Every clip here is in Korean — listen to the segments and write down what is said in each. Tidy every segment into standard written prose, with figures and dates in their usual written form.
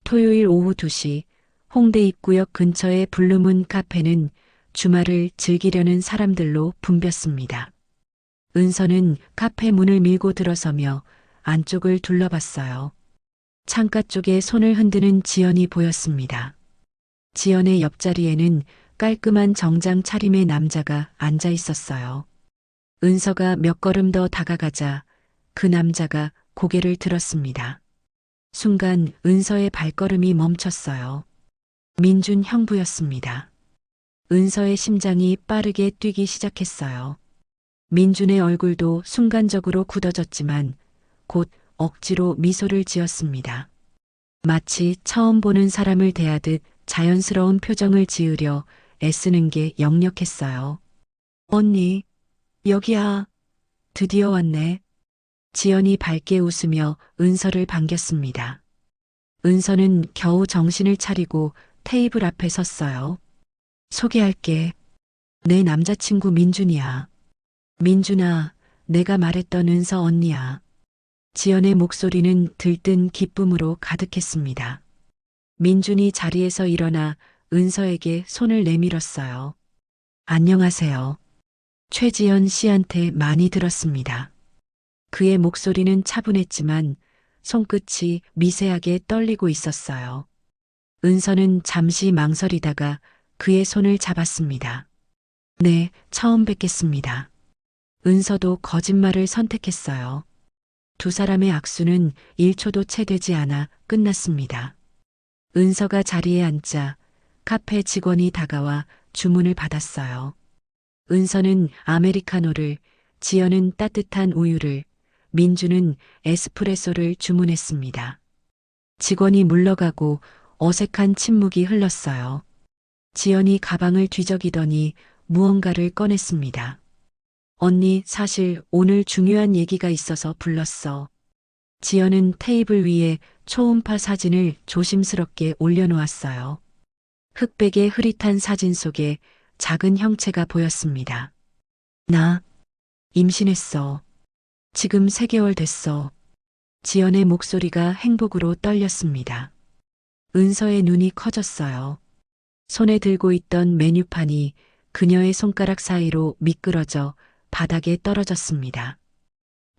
토요일 오후 2시 홍대 입구역 근처의 블루문 카페는 주말을 즐기려는 사람들로 붐볐습니다. 은서는 카페 문을 밀고 들어서며 안쪽을 둘러봤어요. 창가 쪽에 손을 흔드는 지연이 보였습니다. 지연의 옆자리에는 깔끔한 정장 차림의 남자가 앉아 있었어요. 은서가 몇 걸음 더 다가가자 그 남자가 고개를 들었습니다. 순간 은서의 발걸음이 멈췄어요. 민준 형부였습니다. 은서의 심장이 빠르게 뛰기 시작했어요. 민준의 얼굴도 순간적으로 굳어졌지만 곧 억지로 미소를 지었습니다. 마치 처음 보는 사람을 대하듯 자연스러운 표정을 지으려 애쓰는 게 역력했어요. 언니, 여기야. 드디어 왔네. 지연이 밝게 웃으며 은서를 반겼습니다. 은서는 겨우 정신을 차리고 테이블 앞에 섰어요. 소개할게. 내 남자친구 민준이야. 민준아, 내가 말했던 은서 언니야. 지연의 목소리는 들뜬 기쁨으로 가득했습니다. 민준이 자리에서 일어나 은서에게 손을 내밀었어요. 안녕하세요. 최지연 씨한테 많이 들었습니다. 그의 목소리는 차분했지만 손끝이 미세하게 떨리고 있었어요. 은서는 잠시 망설이다가 그의 손을 잡았습니다. 네, 처음 뵙겠습니다. 은서도 거짓말을 선택했어요. 두 사람의 악수는 1초도 채 되지 않아 끝났습니다. 은서가 자리에 앉자 카페 직원이 다가와 주문을 받았어요. 은서는 아메리카노를, 지연은 따뜻한 우유를, 민주는 에스프레소를 주문했습니다. 직원이 물러가고 어색한 침묵이 흘렀어요. 지연이 가방을 뒤적이더니 무언가를 꺼냈습니다. 언니, 사실 오늘 중요한 얘기가 있어서 불렀어. 지연은 테이블 위에 초음파 사진을 조심스럽게 올려놓았어요. 흑백의 흐릿한 사진 속에 작은 형체가 보였습니다. 나 임신했어. 지금 3개월 됐어. 지연의 목소리가 행복으로 떨렸습니다. 은서의 눈이 커졌어요. 손에 들고 있던 메뉴판이 그녀의 손가락 사이로 미끄러져 바닥에 떨어졌습니다.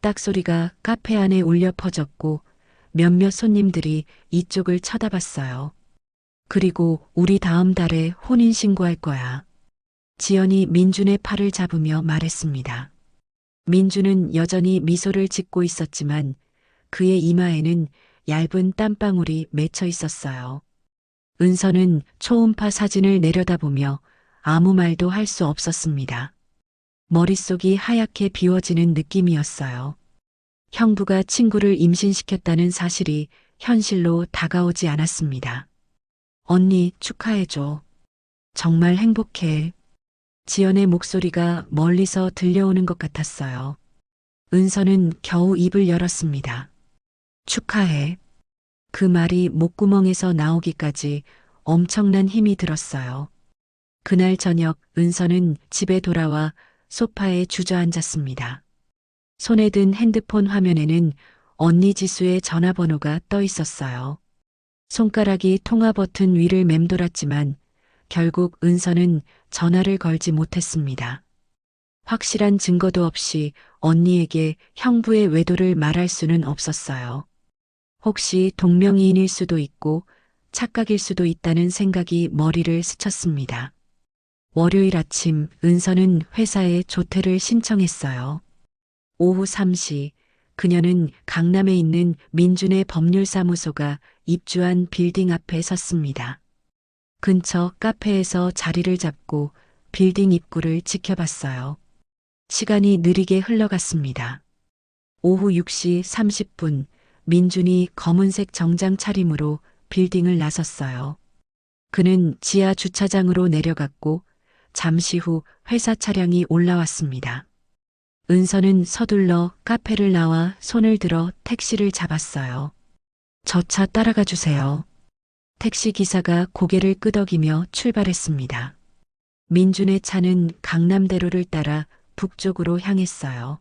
딱소리가 카페 안에 울려 퍼졌고 몇몇 손님들이 이쪽을 쳐다봤어요. 그리고 우리 다음 달에 혼인신고할 거야. 지연이 민준의 팔을 잡으며 말했습니다. 민준은 여전히 미소를 짓고 있었지만 그의 이마에는 얇은 땀방울이 맺혀 있었어요. 은서는 초음파 사진을 내려다보며 아무 말도 할 수 없었습니다. 머릿속이 하얗게 비워지는 느낌이었어요. 형부가 친구를 임신시켰다는 사실이 현실로 다가오지 않았습니다. 언니, 축하해줘. 정말 행복해. 지연의 목소리가 멀리서 들려오는 것 같았어요. 은서는 겨우 입을 열었습니다. 축하해. 그 말이 목구멍에서 나오기까지 엄청난 힘이 들었어요. 그날 저녁 은서는 집에 돌아와 소파에 주저앉았습니다. 손에 든 핸드폰 화면에는 언니 지수의 전화번호가 떠 있었어요. 손가락이 통화 버튼 위를 맴돌았지만 결국 은서는 전화를 걸지 못했습니다. 확실한 증거도 없이 언니에게 형부의 외도를 말할 수는 없었어요. 혹시 동명이인일 수도 있고 착각일 수도 있다는 생각이 머리를 스쳤습니다. 월요일 아침 은서는 회사에 조퇴를 신청했어요. 오후 3시 그녀는 강남에 있는 민준의 법률사무소가 입주한 빌딩 앞에 섰습니다. 근처 카페에서 자리를 잡고 빌딩 입구를 지켜봤어요. 시간이 느리게 흘러갔습니다. 오후 6시 30분 민준이 검은색 정장 차림으로 빌딩을 나섰어요. 그는 지하 주차장으로 내려갔고 잠시 후 회사 차량이 올라왔습니다. 은서는 서둘러 카페를 나와 손을 들어 택시를 잡았어요. 저 차 따라가 주세요. 택시 기사가 고개를 끄덕이며 출발했습니다. 민준의 차는 강남대로를 따라 북쪽으로 향했어요.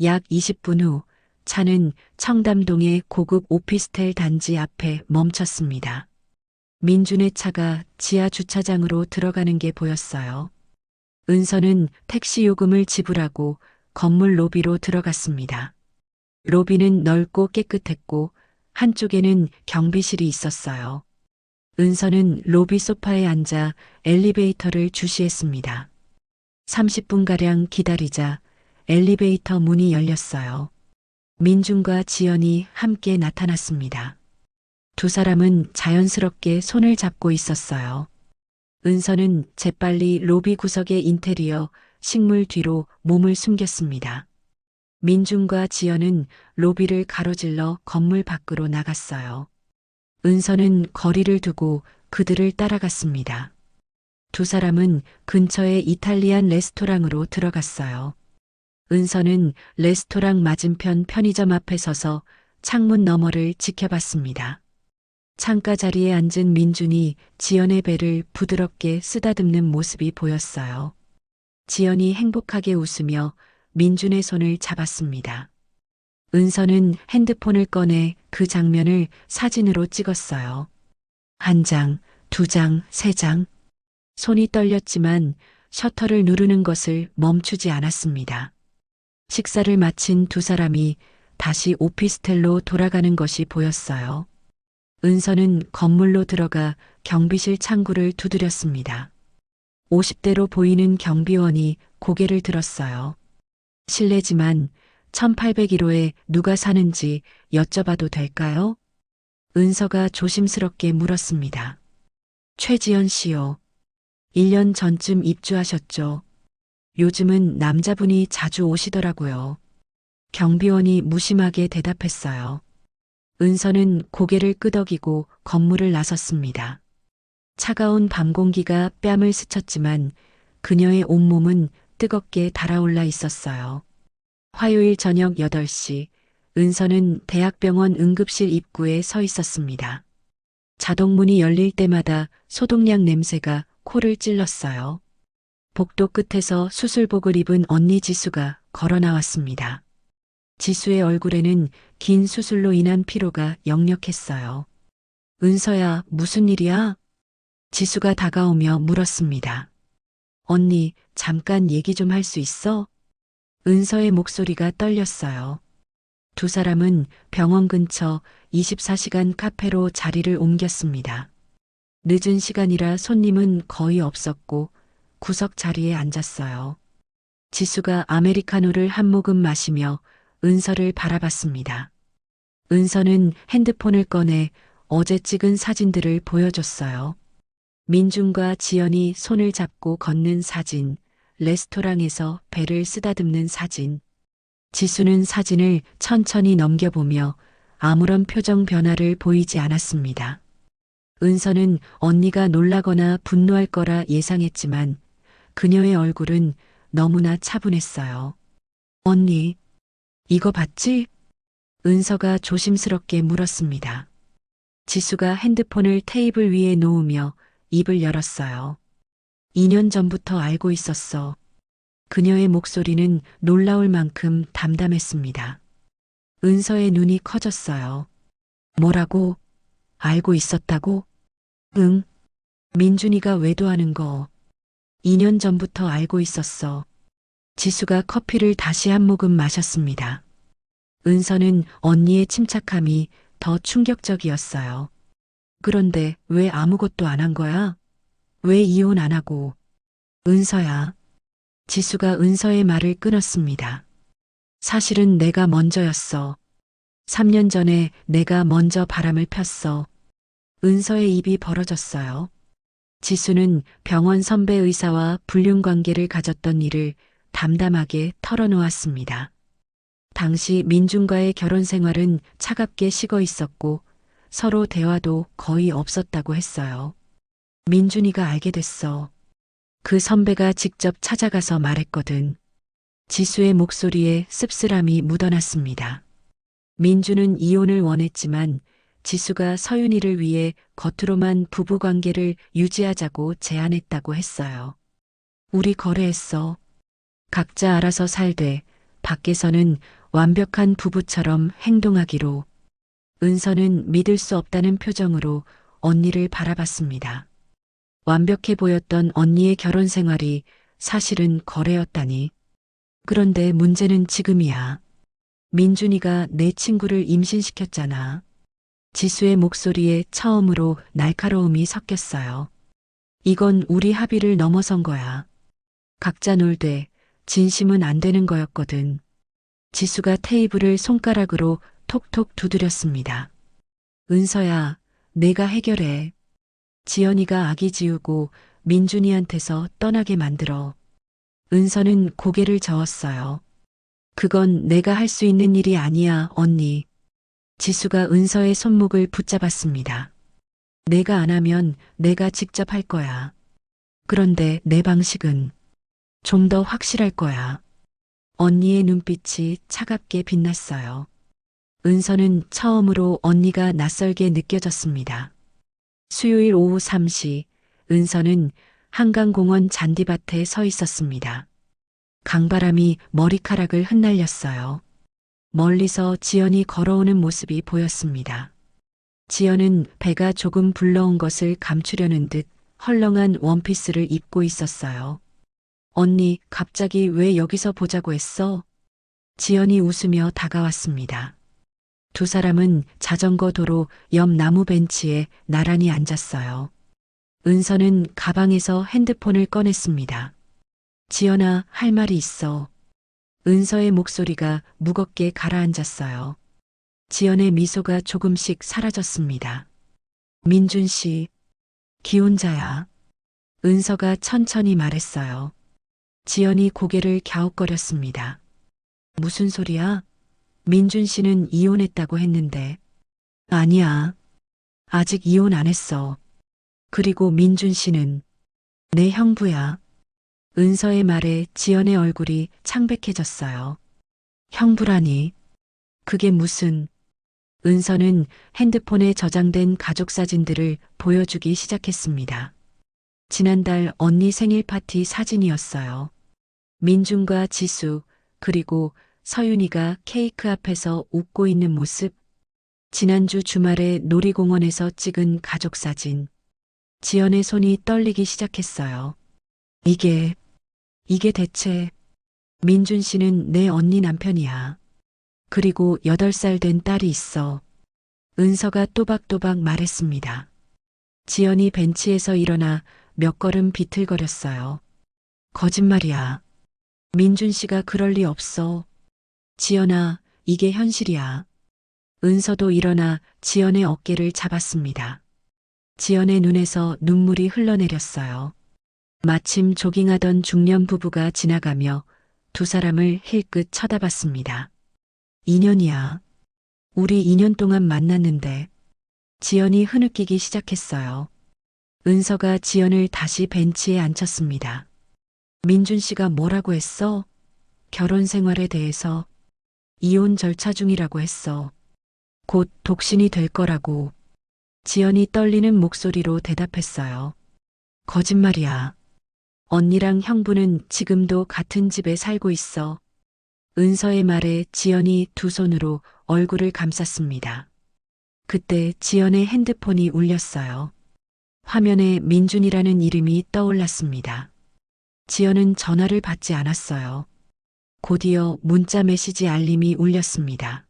약 20분 후 차는 청담동의 고급 오피스텔 단지 앞에 멈췄습니다. 민준의 차가 지하 주차장으로 들어가는 게 보였어요. 은서는 택시 요금을 지불하고 건물 로비로 들어갔습니다. 로비는 넓고 깨끗했고 한쪽에는 경비실이 있었어요. 은서는 로비 소파에 앉아 엘리베이터를 주시했습니다. 30분가량 기다리자 엘리베이터 문이 열렸어요. 민준과 지연이 함께 나타났습니다. 두 사람은 자연스럽게 손을 잡고 있었어요. 은서는 재빨리 로비 구석의 인테리어, 식물 뒤로 몸을 숨겼습니다. 민준과 지연은 로비를 가로질러 건물 밖으로 나갔어요. 은서는 거리를 두고 그들을 따라갔습니다. 두 사람은 근처의 이탈리안 레스토랑으로 들어갔어요. 은서는 레스토랑 맞은편 편의점 앞에 서서 창문 너머를 지켜봤습니다. 창가 자리에 앉은 민준이 지연의 배를 부드럽게 쓰다듬는 모습이 보였어요. 지연이 행복하게 웃으며 민준의 손을 잡았습니다. 은서는 핸드폰을 꺼내 그 장면을 사진으로 찍었어요. 한 장, 두 장, 세 장. 손이 떨렸지만 셔터를 누르는 것을 멈추지 않았습니다. 식사를 마친 두 사람이 다시 오피스텔로 돌아가는 것이 보였어요. 은서는 건물로 들어가 경비실 창구를 두드렸습니다. 50대로 보이는 경비원이 고개를 들었어요. 실례지만 1801호에 누가 사는지 여쭤봐도 될까요? 은서가 조심스럽게 물었습니다. 최지연 씨요. 1년 전쯤 입주하셨죠. 요즘은 남자분이 자주 오시더라고요. 경비원이 무심하게 대답했어요. 은서는 고개를 끄덕이고 건물을 나섰습니다. 차가운 밤 공기가 뺨을 스쳤지만 그녀의 온몸은 뜨겁게 달아올라 있었어요. 화요일 저녁 8시, 은서는 대학병원 응급실 입구에 서 있었습니다. 자동문이 열릴 때마다 소독약 냄새가 코를 찔렀어요. 복도 끝에서 수술복을 입은 언니 지수가 걸어 나왔습니다. 지수의 얼굴에는 긴 수술로 인한 피로가 역력했어요. 은서야, 무슨 일이야? 지수가 다가오며 물었습니다. 언니, 잠깐 얘기 좀 할 수 있어? 은서의 목소리가 떨렸어요. 두 사람은 병원 근처 24시간 카페로 자리를 옮겼습니다. 늦은 시간이라 손님은 거의 없었고 구석 자리에 앉았어요. 지수가 아메리카노를 한 모금 마시며 은서를 바라봤습니다. 은서는 핸드폰을 꺼내 어제 찍은 사진들을 보여줬어요. 민준과 지연이 손을 잡고 걷는 사진, 레스토랑에서 배를 쓰다듬는 사진. 지수는 사진을 천천히 넘겨보며 아무런 표정 변화를 보이지 않았습니다. 은서는 언니가 놀라거나 분노할 거라 예상했지만 그녀의 얼굴은 너무나 차분했어요. 언니, 이거 봤지? 은서가 조심스럽게 물었습니다. 지수가 핸드폰을 테이블 위에 놓으며 입을 열었어요. 2년 전부터 알고 있었어. 그녀의 목소리는 놀라울 만큼 담담했습니다. 은서의 눈이 커졌어요. 뭐라고? 알고 있었다고? 응. 민준이가 외도하는 거. 2년 전부터 알고 있었어. 지수가 커피를 다시 한 모금 마셨습니다. 은서는 언니의 침착함이 더 충격적이었어요. 그런데 왜 아무것도 안 한 거야? 왜 이혼 안 하고? 은서야. 지수가 은서의 말을 끊었습니다. 사실은 내가 먼저였어. 3년 전에 내가 먼저 바람을 폈어. 은서의 입이 벌어졌어요. 지수는 병원 선배 의사와 불륜 관계를 가졌던 일을 담담하게 털어놓았습니다. 당시 민준과의 결혼 생활은 차갑게 식어 있었고 서로 대화도 거의 없었다고 했어요. 민준이가 알게 됐어. 그 선배가 직접 찾아가서 말했거든. 지수의 목소리에 씁쓸함이 묻어났습니다. 민준은 이혼을 원했지만 지수가 서윤이를 위해 겉으로만 부부관계를 유지하자고 제안했다고 했어요. 우리 거래했어. 각자 알아서 살되 밖에서는 완벽한 부부처럼 행동하기로. 은서는 믿을 수 없다는 표정으로 언니를 바라봤습니다. 완벽해 보였던 언니의 결혼 생활이 사실은 거래였다니. 그런데 문제는 지금이야. 민준이가 내 친구를 임신시켰잖아. 지수의 목소리에 처음으로 날카로움이 섞였어요. 이건 우리 합의를 넘어선 거야. 각자 놀되 진심은 안 되는 거였거든. 지수가 테이블을 손가락으로 톡톡 두드렸습니다. 은서야, 내가 해결해. 지연이가 아기 지우고 민준이한테서 떠나게 만들어. 은서는 고개를 저었어요. 그건 내가 할 수 있는 일이 아니야, 언니. 지수가 은서의 손목을 붙잡았습니다. 내가 안 하면 내가 직접 할 거야. 그런데 내 방식은 좀 더 확실할 거야. 언니의 눈빛이 차갑게 빛났어요. 은서는 처음으로 언니가 낯설게 느껴졌습니다. 수요일 오후 3시, 은서는 한강공원 잔디밭에 서 있었습니다. 강바람이 머리카락을 흩날렸어요. 멀리서 지연이 걸어오는 모습이 보였습니다. 지연은 배가 조금 불러온 것을 감추려는 듯 헐렁한 원피스를 입고 있었어요. 언니, 갑자기 왜 여기서 보자고 했어? 지연이 웃으며 다가왔습니다. 두 사람은 자전거 도로 옆 나무 벤치에 나란히 앉았어요. 은서는 가방에서 핸드폰을 꺼냈습니다. 지연아, 할 말이 있어. 은서의 목소리가 무겁게 가라앉았어요. 지연의 미소가 조금씩 사라졌습니다. 민준 씨, 기혼자야. 은서가 천천히 말했어요. 지연이 고개를 갸웃거렸습니다. 무슨 소리야? 민준 씨는 이혼했다고 했는데. 아니야. 아직 이혼 안 했어. 그리고 민준 씨는 내 형부야. 은서의 말에 지연의 얼굴이 창백해졌어요. 형부라니. 그게 무슨. 은서는 핸드폰에 저장된 가족 사진들을 보여주기 시작했습니다. 지난달 언니 생일 파티 사진이었어요. 민준과 지수, 그리고 서윤이가 케이크 앞에서 웃고 있는 모습. 지난주 주말에 놀이공원에서 찍은 가족 사진. 지연의 손이 떨리기 시작했어요. 이게 대체. 민준 씨는 내 언니 남편이야. 그리고 8살 된 딸이 있어. 은서가 또박또박 말했습니다. 지연이 벤치에서 일어나 몇 걸음 비틀거렸어요. 거짓말이야. 민준 씨가 그럴 리 없어. 지연아, 이게 현실이야. 은서도 일어나 지연의 어깨를 잡았습니다. 지연의 눈에서 눈물이 흘러내렸어요. 마침 조깅하던 중년 부부가 지나가며 두 사람을 힐끗 쳐다봤습니다. 2년이야. 우리 2년 동안 만났는데. 지연이 흐느끼기 시작했어요. 은서가 지연을 다시 벤치에 앉혔습니다. 민준 씨가 뭐라고 했어? 결혼 생활에 대해서. 이혼 절차 중이라고 했어. 곧 독신이 될 거라고. 지연이 떨리는 목소리로 대답했어요. 거짓말이야. 언니랑 형부는 지금도 같은 집에 살고 있어. 은서의 말에 지연이 두 손으로 얼굴을 감쌌습니다. 그때 지연의 핸드폰이 울렸어요. 화면에 민준이라는 이름이 떠올랐습니다. 지연은 전화를 받지 않았어요. 곧이어 문자 메시지 알림이 울렸습니다.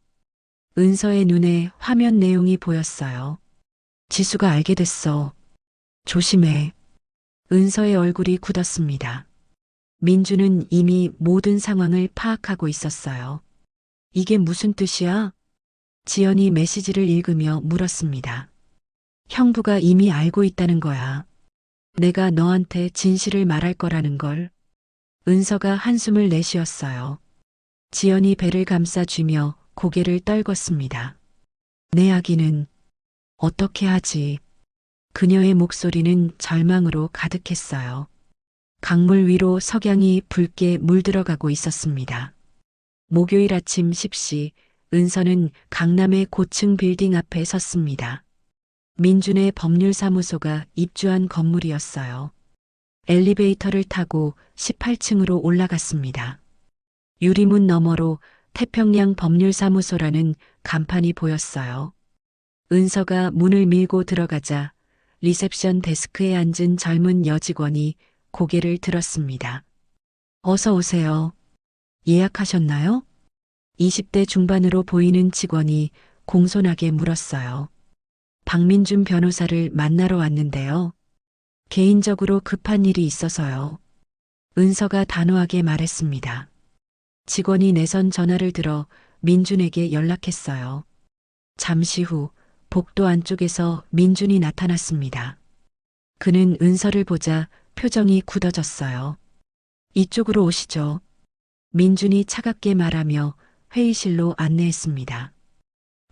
은서의 눈에 화면 내용이 보였어요. 지수가 알게 됐어. 조심해. 은서의 얼굴이 굳었습니다. 민주는 이미 모든 상황을 파악하고 있었어요. 이게 무슨 뜻이야? 지연이 메시지를 읽으며 물었습니다. 형부가 이미 알고 있다는 거야. 내가 너한테 진실을 말할 거라는 걸. 은서가 한숨을 내쉬었어요. 지연이 배를 감싸쥐며 고개를 떨궜습니다. 내 아기는 어떻게 하지? 그녀의 목소리는 절망으로 가득했어요. 강물 위로 석양이 붉게 물들어가고 있었습니다. 목요일 아침 10시, 은서는 강남의 고층 빌딩 앞에 섰습니다. 민준의 법률사무소가 입주한 건물이었어요. 엘리베이터를 타고 18층으로 올라갔습니다. 유리문 너머로 태평양 법률사무소라는 간판이 보였어요. 은서가 문을 밀고 들어가자 리셉션 데스크에 앉은 젊은 여직원이 고개를 들었습니다. 어서 오세요. 예약하셨나요? 20대 중반으로 보이는 직원이 공손하게 물었어요. 박민준 변호사를 만나러 왔는데요. 개인적으로 급한 일이 있어서요. 은서가 단호하게 말했습니다. 직원이 내선 전화를 들어 민준에게 연락했어요. 잠시 후 복도 안쪽에서 민준이 나타났습니다. 그는 은서를 보자 표정이 굳어졌어요. 이쪽으로 오시죠. 민준이 차갑게 말하며 회의실로 안내했습니다.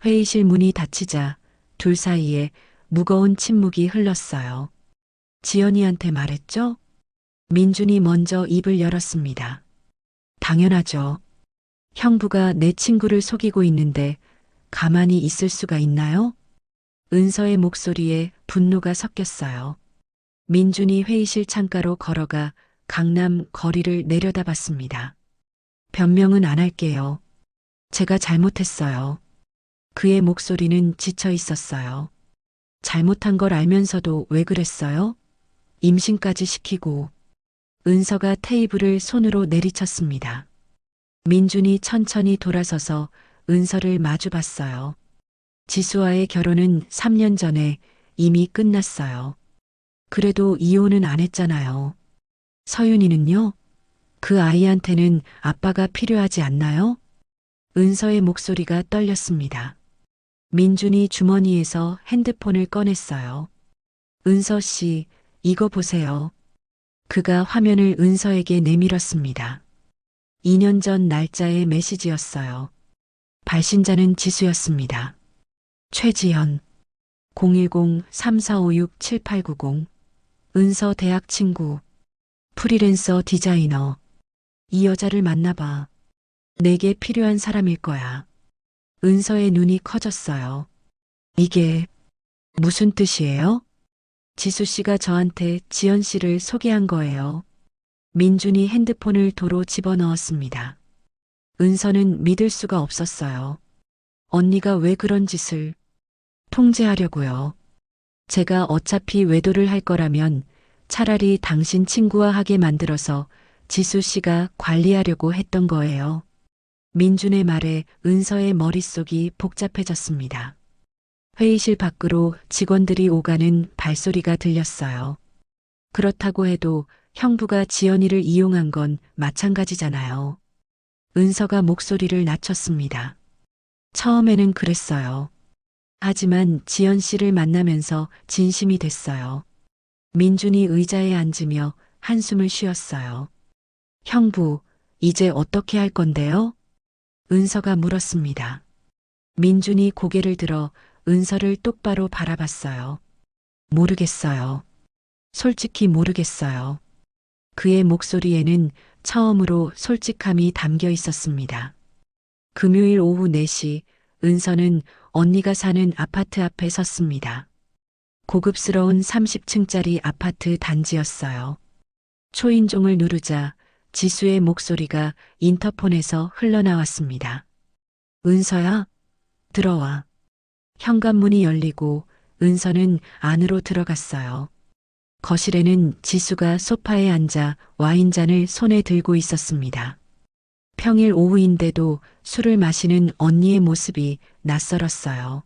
회의실 문이 닫히자 둘 사이에 무거운 침묵이 흘렀어요. 지연이한테 말했죠? 민준이 먼저 입을 열었습니다. 당연하죠. 형부가 내 친구를 속이고 있는데 가만히 있을 수가 있나요? 은서의 목소리에 분노가 섞였어요. 민준이 회의실 창가로 걸어가 강남 거리를 내려다봤습니다. 변명은 안 할게요. 제가 잘못했어요. 그의 목소리는 지쳐 있었어요. 잘못한 걸 알면서도 왜 그랬어요? 임신까지 시키고. 은서가 테이블을 손으로 내리쳤습니다. 민준이 천천히 돌아서서 은서를 마주 봤어요. 지수와의 결혼은 3년 전에 이미 끝났어요. 그래도 이혼은 안 했잖아요. 서윤이는요? 그 아이한테는 아빠가 필요하지 않나요? 은서의 목소리가 떨렸습니다. 민준이 주머니에서 핸드폰을 꺼냈어요. 은서 씨, 이거 보세요. 그가 화면을 은서에게 내밀었습니다. 2년 전 날짜의 메시지였어요. 발신자는 지수였습니다. 최지연 010-3456-7890 은서 대학 친구 프리랜서 디자이너 이 여자를 만나봐. 내게 필요한 사람일 거야. 은서의 눈이 커졌어요. 이게 무슨 뜻이에요? 지수 씨가 저한테 지연 씨를 소개한 거예요. 민준이 핸드폰을 도로 집어넣었습니다. 은서는 믿을 수가 없었어요. 언니가 왜 그런 짓을 통제하려고요. 제가 어차피 외도를 할 거라면 차라리 당신 친구와 하게 만들어서 지수 씨가 관리하려고 했던 거예요. 민준의 말에 은서의 머릿속이 복잡해졌습니다. 회의실 밖으로 직원들이 오가는 발소리가 들렸어요. 그렇다고 해도 형부가 지연이를 이용한 건 마찬가지잖아요. 은서가 목소리를 낮췄습니다. 처음에는 그랬어요. 하지만 지연 씨를 만나면서 진심이 됐어요. 민준이 의자에 앉으며 한숨을 쉬었어요. 형부, 이제 어떻게 할 건데요? 은서가 물었습니다. 민준이 고개를 들어 은서를 똑바로 바라봤어요. 모르겠어요. 솔직히 모르겠어요. 그의 목소리에는 처음으로 솔직함이 담겨 있었습니다. 금요일 오후 4시 은서는 언니가 사는 아파트 앞에 섰습니다. 고급스러운 30층짜리 아파트 단지였어요. 초인종을 누르자 지수의 목소리가 인터폰에서 흘러나왔습니다. 은서야, 들어와. 현관문이 열리고 은서는 안으로 들어갔어요. 거실에는 지수가 소파에 앉아 와인잔을 손에 들고 있었습니다. 평일 오후인데도 술을 마시는 언니의 모습이 낯설었어요.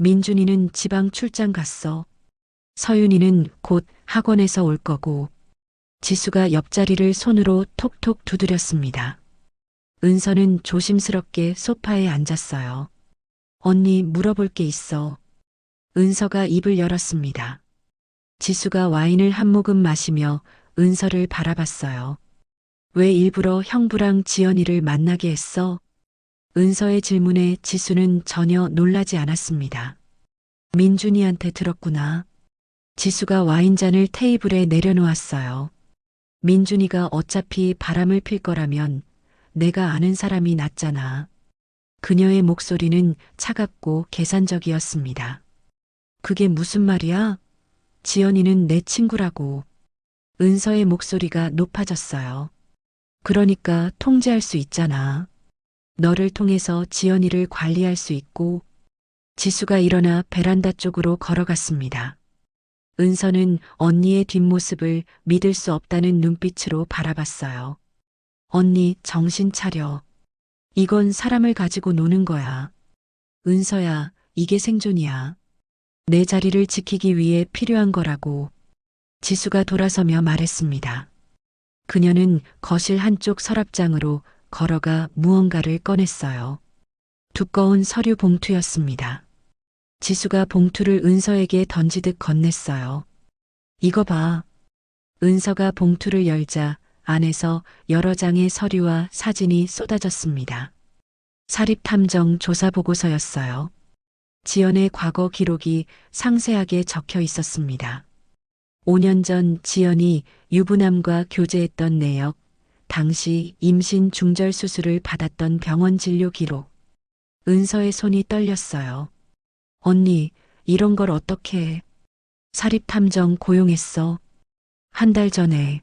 민준이는 지방 출장 갔어. 서윤이는 곧 학원에서 올 거고. 지수가 옆자리를 손으로 톡톡 두드렸습니다. 은서는 조심스럽게 소파에 앉았어요. 언니 물어볼 게 있어. 은서가 입을 열었습니다. 지수가 와인을 한 모금 마시며 은서를 바라봤어요. 왜 일부러 형부랑 지연이를 만나게 했어? 은서의 질문에 지수는 전혀 놀라지 않았습니다. 민준이한테 들었구나. 지수가 와인잔을 테이블에 내려놓았어요. 민준이가 어차피 바람을 필 거라면 내가 아는 사람이 낫잖아. 그녀의 목소리는 차갑고 계산적이었습니다. 그게 무슨 말이야? 지연이는 내 친구라고. 은서의 목소리가 높아졌어요. 그러니까 통제할 수 있잖아. 너를 통해서 지연이를 관리할 수 있고. 지수가 일어나 베란다 쪽으로 걸어갔습니다. 은서는 언니의 뒷모습을 믿을 수 없다는 눈빛으로 바라봤어요. 언니, 정신 차려. 이건 사람을 가지고 노는 거야. 은서야, 이게 생존이야. 내 자리를 지키기 위해 필요한 거라고. 지수가 돌아서며 말했습니다. 그녀는 거실 한쪽 서랍장으로 걸어가 무언가를 꺼냈어요. 두꺼운 서류 봉투였습니다. 지수가 봉투를 은서에게 던지듯 건넸어요. 이거 봐. 은서가 봉투를 열자 안에서 여러 장의 서류와 사진이 쏟아졌습니다. 사립탐정 조사 보고서였어요. 지연의 과거 기록이 상세하게 적혀 있었습니다. 5년 전 지연이 유부남과 교제했던 내역, 당시 임신 중절 수술을 받았던 병원 진료 기록. 은서의 손이 떨렸어요. 언니, 이런 걸 어떻게 해? 사립탐정 고용했어. 한 달 전에.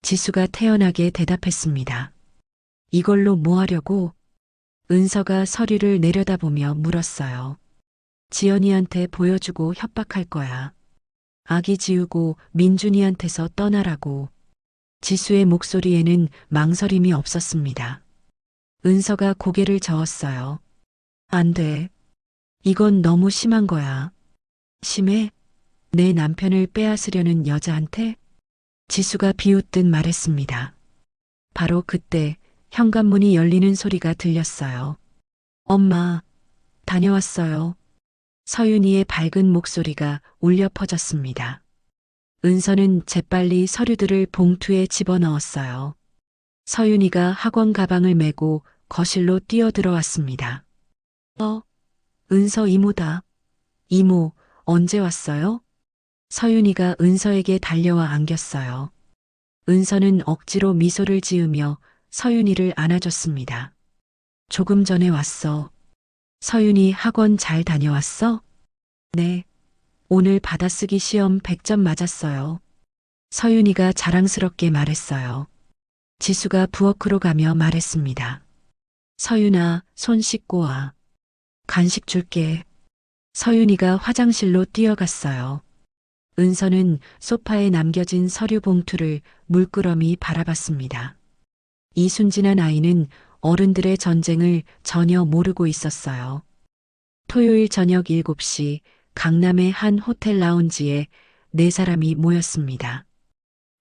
지수가 태연하게 대답했습니다. 이걸로 뭐 하려고? 은서가 서류를 내려다보며 물었어요. 지연이한테 보여주고 협박할 거야. 아기 지우고 민준이한테서 떠나라고. 지수의 목소리에는 망설임이 없었습니다. 은서가 고개를 저었어요. 안 돼. 이건 너무 심한 거야. 심해? 내 남편을 빼앗으려는 여자한테? 지수가 비웃듯 말했습니다. 바로 그때 현관문이 열리는 소리가 들렸어요. 엄마, 다녀왔어요. 서윤이의 밝은 목소리가 울려 퍼졌습니다. 은서는 재빨리 서류들을 봉투에 집어넣었어요. 서윤이가 학원 가방을 메고 거실로 뛰어들어왔습니다. 은서 이모다. 이모, 언제 왔어요? 서윤이가 은서에게 달려와 안겼어요. 은서는 억지로 미소를 지으며 서윤이를 안아줬습니다. 조금 전에 왔어. 서윤이 학원 잘 다녀왔어? 네. 오늘 받아쓰기 시험 100점 맞았어요. 서윤이가 자랑스럽게 말했어요. 지수가 부엌으로 가며 말했습니다. 서윤아, 손 씻고 와. 간식 줄게. 서윤이가 화장실로 뛰어갔어요. 은서는 소파에 남겨진 서류 봉투를 물끄러미 바라봤습니다. 이 순진한 아이는 어른들의 전쟁을 전혀 모르고 있었어요. 토요일 저녁 7시 강남의 한 호텔 라운지에 4사람이 모였습니다.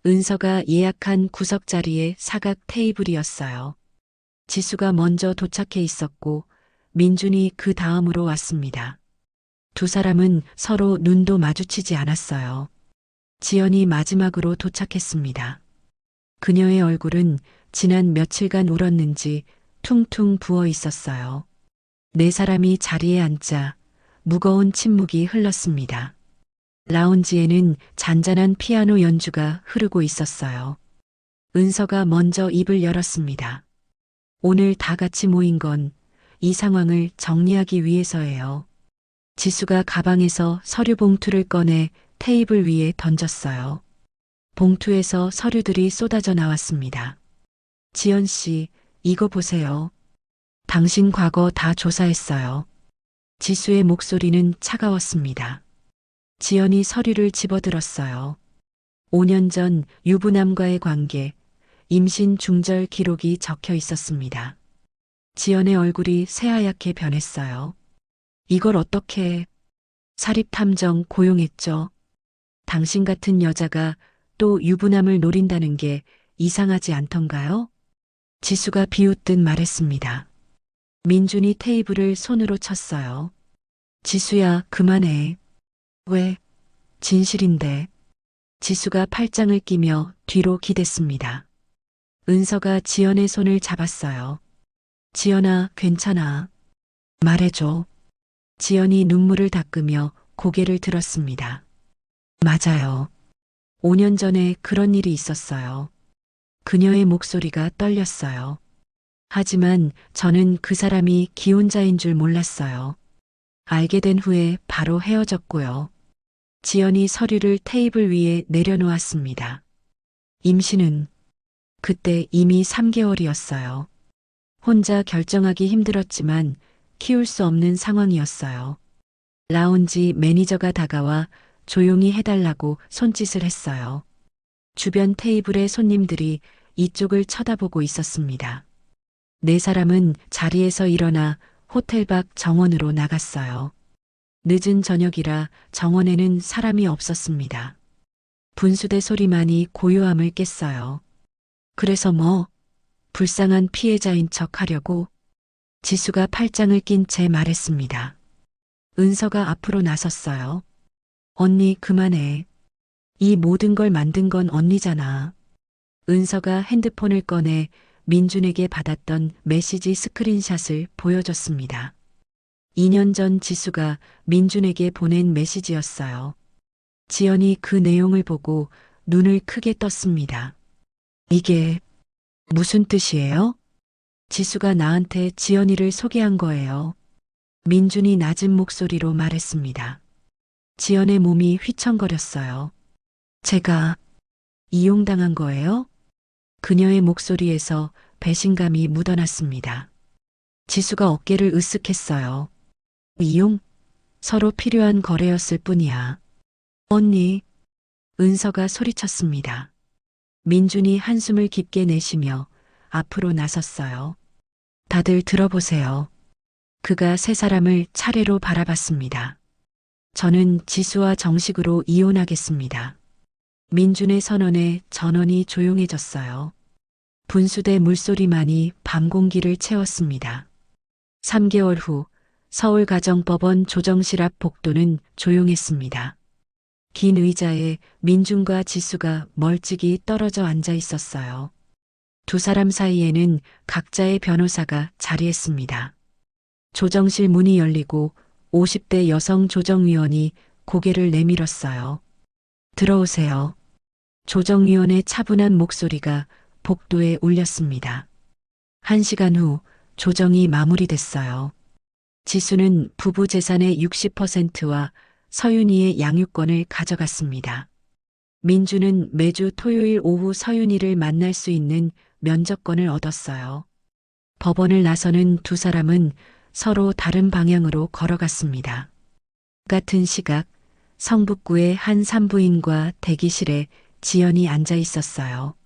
은서가 예약한 구석 자리에 사각 테이블이었어요. 지수가 먼저 도착해 있었고 민준이 그 다음으로 왔습니다. 두 사람은 서로 눈도 마주치지 않았어요. 지연이 마지막으로 도착했습니다. 그녀의 얼굴은 지난 며칠간 울었는지 퉁퉁 부어 있었어요. 4사람이 자리에 앉자 무거운 침묵이 흘렀습니다. 라운지에는 잔잔한 피아노 연주가 흐르고 있었어요. 은서가 먼저 입을 열었습니다. 오늘 다 같이 모인 건 이 상황을 정리하기 위해서예요. 지수가 가방에서 서류 봉투를 꺼내 테이블 위에 던졌어요. 봉투에서 서류들이 쏟아져 나왔습니다. 지연 씨, 이거 보세요. 당신 과거 다 조사했어요. 지수의 목소리는 차가웠습니다. 지연이 서류를 집어들었어요. 5년 전 유부남과의 관계, 임신 중절 기록이 적혀 있었습니다. 지연의 얼굴이 새하얗게 변했어요. 이걸 어떻게 해? 사립탐정 고용했죠. 당신 같은 여자가 또 유부남을 노린다는 게 이상하지 않던가요? 지수가 비웃듯 말했습니다. 민준이 테이블을 손으로 쳤어요. 지수야, 그만해. 왜? 진실인데. 지수가 팔짱을 끼며 뒤로 기댔습니다. 은서가 지연의 손을 잡았어요. 지연아, 괜찮아. 말해줘. 지연이 눈물을 닦으며 고개를 들었습니다. 맞아요. 5년 전에 그런 일이 있었어요. 그녀의 목소리가 떨렸어요. 하지만 저는 그 사람이 기혼자인 줄 몰랐어요. 알게 된 후에 바로 헤어졌고요. 지연이 서류를 테이블 위에 내려놓았습니다. 임신은 그때 이미 3개월이었어요. 혼자 결정하기 힘들었지만 키울 수 없는 상황이었어요. 라운지 매니저가 다가와 조용히 해달라고 손짓을 했어요. 주변 테이블의 손님들이 이쪽을 쳐다보고 있었습니다. 네 사람은 자리에서 일어나 호텔 밖 정원으로 나갔어요. 늦은 저녁이라 정원에는 사람이 없었습니다. 분수대 소리만이 고요함을 깼어요. 그래서 뭐, 불쌍한 피해자인 척 하려고 지수가 팔짱을 낀 채 말했습니다. 은서가 앞으로 나섰어요. 언니 그만해. 이 모든 걸 만든 건 언니잖아. 은서가 핸드폰을 꺼내 민준에게 받았던 메시지 스크린샷을 보여줬습니다. 2년 전 지수가 민준에게 보낸 메시지였어요. 지연이 그 내용을 보고 눈을 크게 떴습니다. 이게 무슨 뜻이에요? 지수가 나한테 지연이를 소개한 거예요. 민준이 낮은 목소리로 말했습니다. 지연의 몸이 휘청거렸어요. 제가 이용당한 거예요? 그녀의 목소리에서 배신감이 묻어났습니다. 지수가 어깨를 으쓱했어요. 이용? 서로 필요한 거래였을 뿐이야. 언니, 은서가 소리쳤습니다. 민준이 한숨을 깊게 내쉬며 앞으로 나섰어요. 다들 들어보세요. 그가 세 사람을 차례로 바라봤습니다. 저는 지수와 정식으로 이혼하겠습니다. 민준의 선언에 전원이 조용해졌어요. 분수대 물소리만이 밤 공기를 채웠습니다. 3개월 후 서울가정법원 조정실 앞 복도는 조용했습니다. 긴 의자에 민준과 지수가 멀찍이 떨어져 앉아 있었어요. 두 사람 사이에는 각자의 변호사가 자리했습니다. 조정실 문이 열리고 50대 여성 조정위원이 고개를 내밀었어요. 들어오세요. 조정위원의 차분한 목소리가 복도에 울렸습니다. 1시간 후 조정이 마무리됐어요. 지수는 부부 재산의 60%와 서윤이의 양육권을 가져갔습니다. 민주는 매주 토요일 오후 서윤이를 만날 수 있는 면접권을 얻었어요. 법원을 나서는 두 사람은 서로 다른 방향으로 걸어갔습니다. 같은 시각 성북구의 한 산부인과 대기실에 지연이 앉아 있었어요.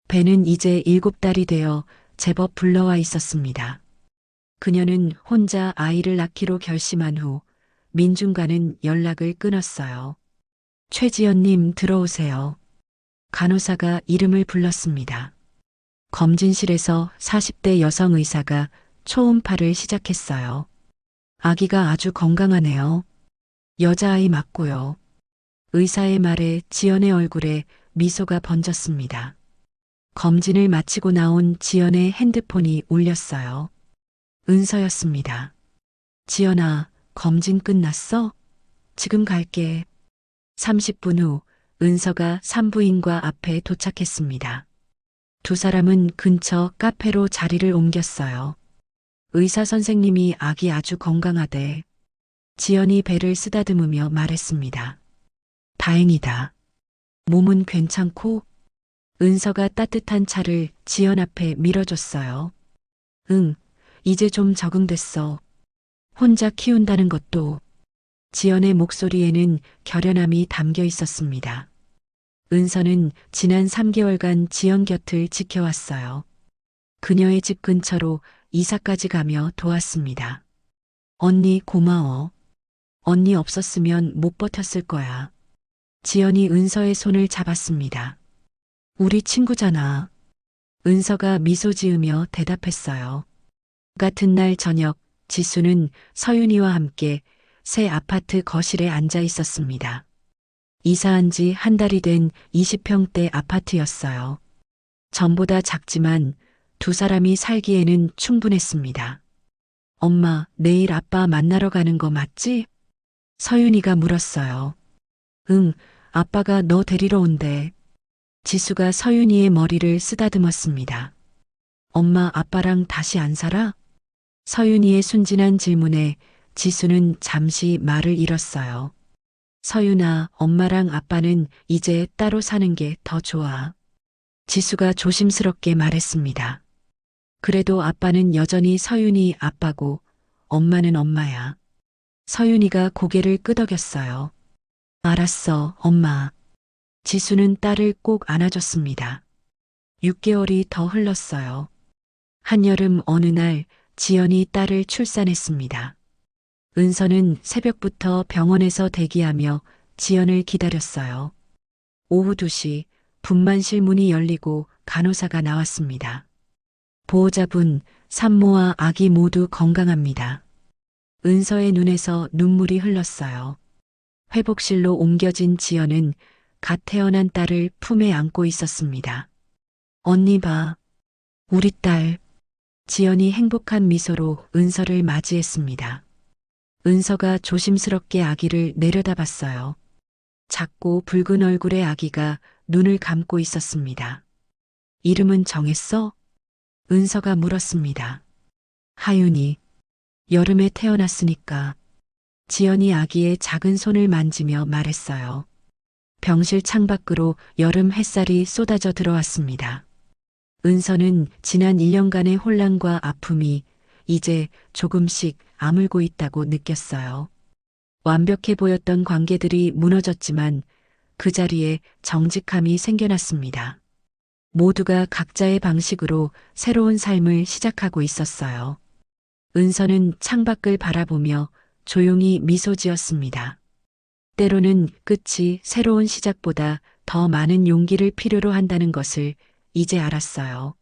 배는 이제 7달이 되어 제법 불러와 있었습니다. 그녀는 혼자 아이를 낳기로 결심한 후 민준과는 연락을 끊었어요. 최지연님 들어오세요. 간호사가 이름을 불렀습니다. 검진실에서 40대 여성 의사가 초음파를 시작했어요. 아기가 아주 건강하네요. 여자아이 맞고요. 의사의 말에 지연의 얼굴에 미소가 번졌습니다. 검진을 마치고 나온 지연의 핸드폰이 울렸어요. 은서였습니다. 지연아, 검진 끝났어? 지금 갈게. 30분 후 은서가 산부인과 앞에 도착했습니다. 두 사람은 근처 카페로 자리를 옮겼어요. 의사 선생님이 아기 아주 건강하대. 지연이 배를 쓰다듬으며 말했습니다. 다행이다. 몸은 괜찮고? 은서가 따뜻한 차를 지연 앞에 밀어줬어요. 응, 이제 좀 적응됐어. 혼자 키운다는 것도. 지연의 목소리에는 결연함이 담겨 있었습니다. 은서는 지난 3개월간 지연 곁을 지켜왔어요. 그녀의 집 근처로 이사까지 가며 도왔습니다. 언니 고마워. 언니 없었으면 못 버텼을 거야. 지연이 은서의 손을 잡았습니다. 우리 친구잖아. 은서가 미소 지으며 대답했어요. 같은 날 저녁 지수는 서윤이와 함께 새 아파트 거실에 앉아 있었습니다. 이사한 지 한 달이 된 20평대 아파트였어요. 전보다 작지만 두 사람이 살기에는 충분했습니다. 엄마, 내일 아빠 만나러 가는 거 맞지? 서윤이가 물었어요. 응, 아빠가 너 데리러 온대. 지수가 서윤이의 머리를 쓰다듬었습니다. 엄마, 아빠랑 다시 안 살아? 서윤이의 순진한 질문에 지수는 잠시 말을 잃었어요. 서윤아, 엄마랑 아빠는 이제 따로 사는 게 더 좋아. 지수가 조심스럽게 말했습니다. 그래도 아빠는 여전히 서윤이 아빠고 엄마는 엄마야. 서윤이가 고개를 끄덕였어요. 알았어, 엄마. 지수는 딸을 꼭 안아줬습니다. 6개월이 더 흘렀어요. 한여름 어느 날 지연이 딸을 출산했습니다. 은서는 새벽부터 병원에서 대기하며 지연을 기다렸어요. 오후 2시 분만실 문이 열리고 간호사가 나왔습니다. 보호자분, 산모와 아기 모두 건강합니다. 은서의 눈에서 눈물이 흘렀어요. 회복실로 옮겨진 지연은 갓 태어난 딸을 품에 안고 있었습니다. 언니 봐. 우리 딸. 지연이 행복한 미소로 은서를 맞이했습니다. 은서가 조심스럽게 아기를 내려다봤어요. 작고 붉은 얼굴의 아기가 눈을 감고 있었습니다. 이름은 정했어? 은서가 물었습니다. 하윤이. 여름에 태어났으니까. 지연이 아기의 작은 손을 만지며 말했어요. 병실 창밖으로 여름 햇살이 쏟아져 들어왔습니다. 은서는 지난 1년간의 혼란과 아픔이 이제 조금씩 아물고 있다고 느꼈어요. 완벽해 보였던 관계들이 무너졌지만 그 자리에 정직함이 생겨났습니다. 모두가 각자의 방식으로 새로운 삶을 시작하고 있었어요. 은서는 창밖을 바라보며 조용히 미소 지었습니다. 때로는 끝이 새로운 시작보다 더 많은 용기를 필요로 한다는 것을 이제 알았어요.